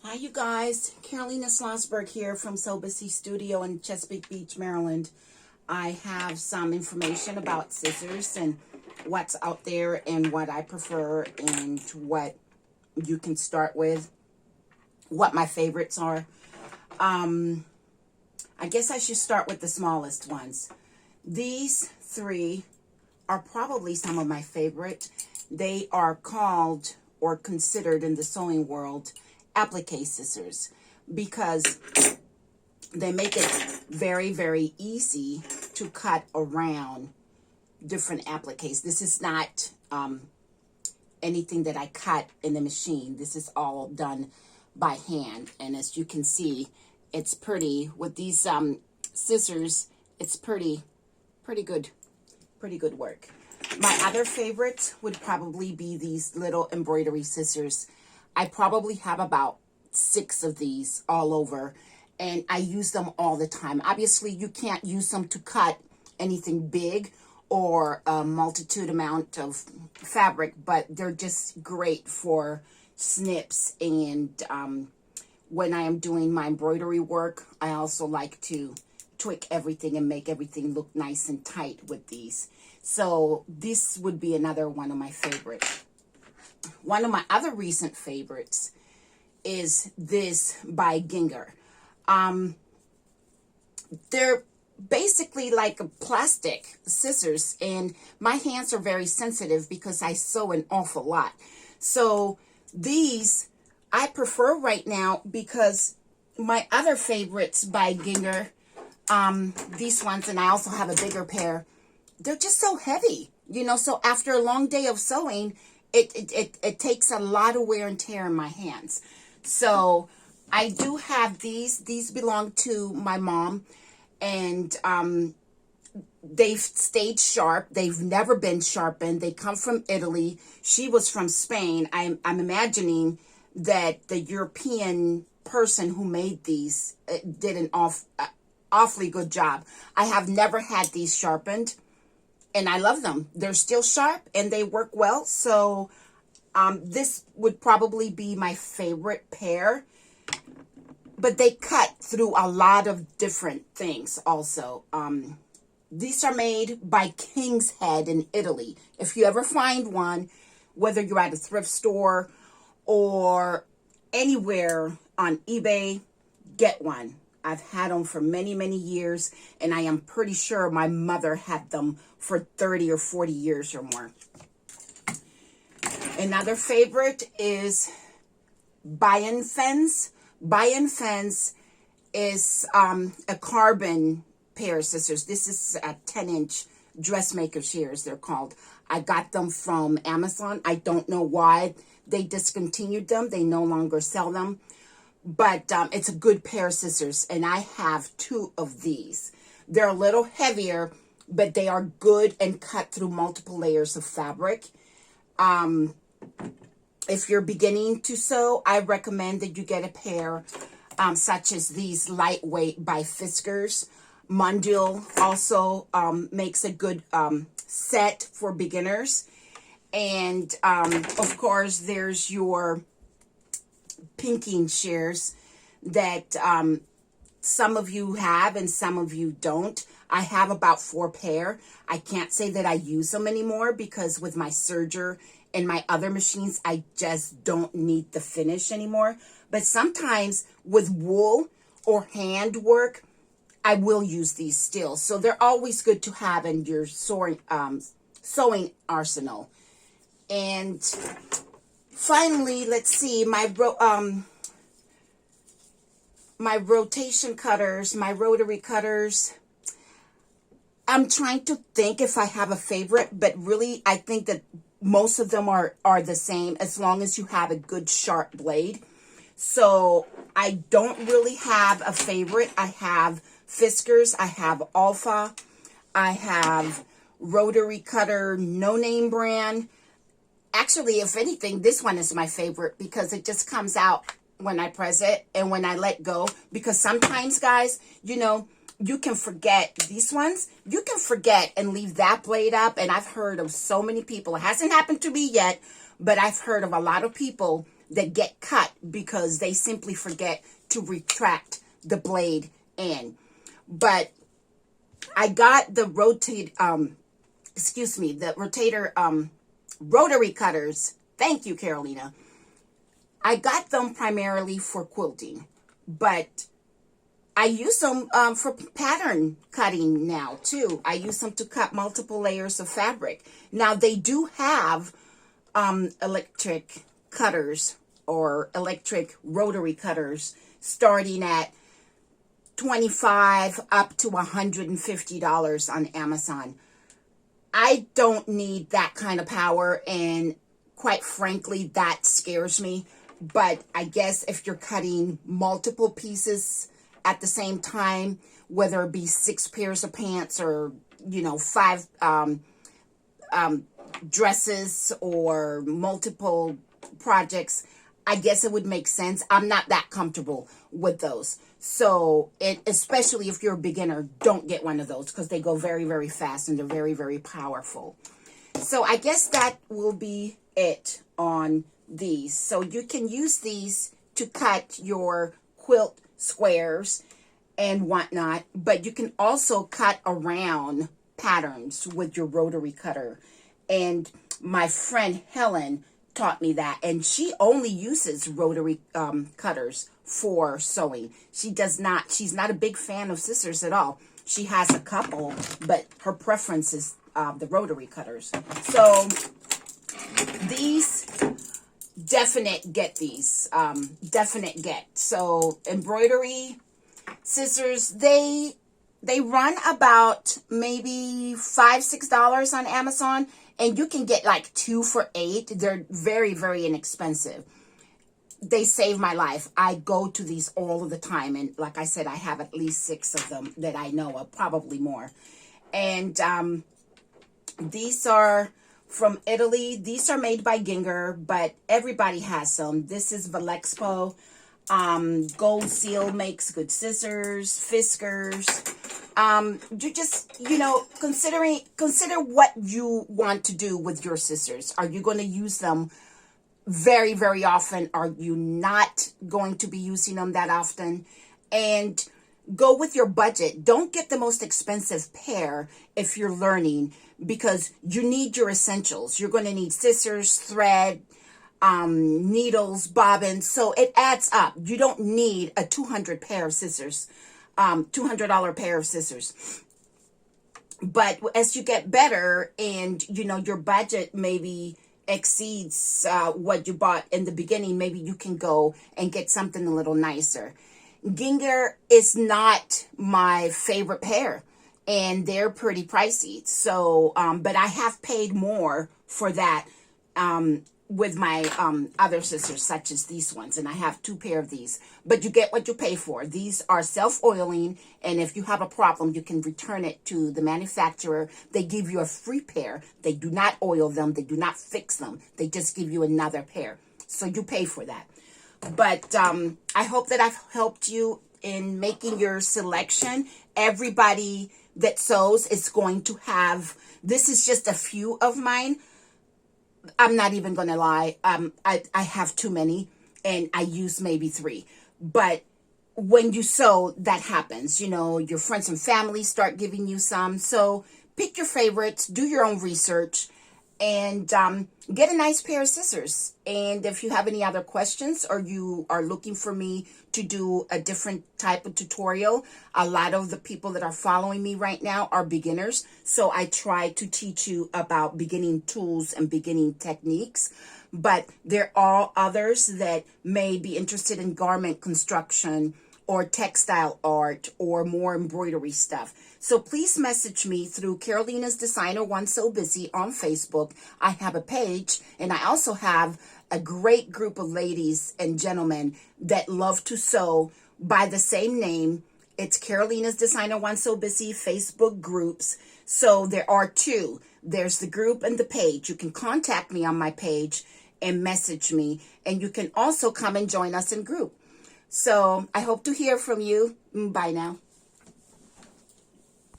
Hi, you guys. Carolina Slosberg here from Sobasi Studio in Chesapeake Beach, Maryland. I have some information about scissors and what's out there and what I prefer and what you can start with, what my favorites are. I guess I should start with the smallest ones. These three are probably some of my favorite. They are called or considered in the sewing world applique scissors because they make it very, very easy to cut around different appliques. This is not anything that I cut in the machine. This is all done by hand. And as you can see, it's pretty with these scissors. It's pretty good work. My other favorite would probably be these little embroidery scissors. I probably have about 6 of these all over, and I use them all the time. Obviously, you can't use them to cut anything big or a multitude amount of fabric, but they're just great for snips. And when I am doing my embroidery work, I also like to tweak everything and make everything look nice and tight with these. So this would be another one of my favorites. One of my other recent favorites is this by Gingher. They're basically like a plastic scissors, and my hands are very sensitive because I sew an awful lot. So these I prefer right now because my other favorites by Gingher, these ones, and I also have a bigger pair, they're just so heavy, you know, so after a long day of sewing, it takes a lot of wear and tear in my hands. So I do have these. These belong to my mom, and they've stayed sharp. They've never been sharpened. They come from Italy. She was from Spain. I'm imagining that the European person who made these did an awfully good job. I have never had these sharpened, and I love them. They're still sharp and they work well. So this would probably be my favorite pair. But they cut through a lot of different things also. These are made by King's Head in Italy. If you ever find one, whether you're at a thrift store or anywhere on eBay, get one. I've had them for many, many years, and I am pretty sure my mother had them for 30 or 40 years or more. Another favorite is Buy-n Fens. Buy-n Fens is a carbon pair of scissors. This is a 10-inch dressmaker shears, they're called. I got them from Amazon. I don't know why they discontinued them. They no longer sell them. But it's a good pair of scissors, and I have 2 of these. They're a little heavier, but they are good and cut through multiple layers of fabric. If you're beginning to sew, I recommend that you get a pair such as these Lightweight by Fiskars. Mondial also makes a good set for beginners. And, of course, there's your pinking shears that some of you have and some of you don't. I have about 4 pair. I can't say that I use them anymore because with my serger and my other machines, I just don't need the finish anymore. But sometimes with wool or hand work, I will use these still. So they're always good to have in your sewing arsenal. And finally, let's see, my rotation cutters, my rotary cutters. I'm trying to think if I have a favorite, but really I think that most of them are the same as long as you have a good sharp blade. So I don't really have a favorite. I have Fiskars, I have Alpha, I have rotary cutter, no name brand. Actually, if anything, this one is my favorite because it just comes out when I press it and when I let go. Because sometimes, guys, you know, you can forget these ones. You can forget and leave that blade up. And I've heard of so many people. It hasn't happened to me yet, but I've heard of a lot of people that get cut because they simply forget to retract the blade in. But I got the the rotator rotary cutters. Thank you, Carolina. I got them primarily for quilting, but I use them for pattern cutting now too. I use them to cut multiple layers of fabric. Now they do have electric cutters or electric rotary cutters starting at $25 up to $150 on Amazon. I don't need that kind of power, and quite frankly, that scares me. But I guess if you're cutting multiple pieces at the same time, whether it be 6 pairs of pants or, 5 dresses or multiple projects, I guess it would make sense. I'm not that comfortable with those. So, especially if you're a beginner, don't get one of those because they go very, very fast and they're very, very powerful. So I guess that will be it on these. So you can use these to cut your quilt squares and whatnot, but you can also cut around patterns with your rotary cutter. And my friend Helen taught me that, and she only uses rotary cutters for sewing. She's not a big fan of scissors at all. She has a couple, but her preference is the rotary cutters. So these definite get. So embroidery scissors, they run about maybe $5-6 on Amazon, and you can get like 2 for $8. They're very, very inexpensive. They save my life. I go to these all of the time, and like I said, I have at least 6 of them that I know of, probably more. And these are from Italy. These are made by Ginger, but everybody has some. This is Valexpo. Gold Seal makes good scissors. Fiskars. You just, consider what you want to do with your scissors. Are you going to use them very, very often? Are you not going to be using them that often? And go with your budget. Don't get the most expensive pair if you're learning, because you need your essentials. You're going to need scissors, thread, needles, bobbins. So it adds up. You don't need a $200 pair of scissors, $200 pair of scissors. But as you get better and, your budget maybe exceeds what you bought in the beginning, maybe you can go and get something a little nicer. Ginger is not my favorite pair, and they're pretty pricey. So, but I have paid more for that with my other scissors, such as these ones, and I have 2 pair of these. But you get what you pay for. These are self-oiling, and if you have a problem, you can return it to the manufacturer. They give you a free pair. They do not oil them. They do not fix them. They just give you another pair. So you pay for that. But I hope that I've helped you in making your selection. Everybody that sews is going to have, this is just a few of mine. I'm not even going to lie. I have too many, and I use maybe 3. But when you sew, that happens. Your friends and family start giving you some. So pick your favorites, do your own research, and get a nice pair of scissors. And if you have any other questions, or you are looking for me to do a different type of tutorial, a lot of the people that are following me right now are beginners. So I try to teach you about beginning tools and beginning techniques. But there are others that may be interested in garment construction or textile art or more embroidery stuff. So please message me through Carolina's Designer One So Busy on Facebook. I have a page, and I also have a great group of ladies and gentlemen that love to sew by the same name. It's Carolina's Designer One So Busy Facebook groups. So there are 2. There's the group and the page. You can contact me on my page and message me, and you can also come and join us in group. So I hope to hear from you. Bye now.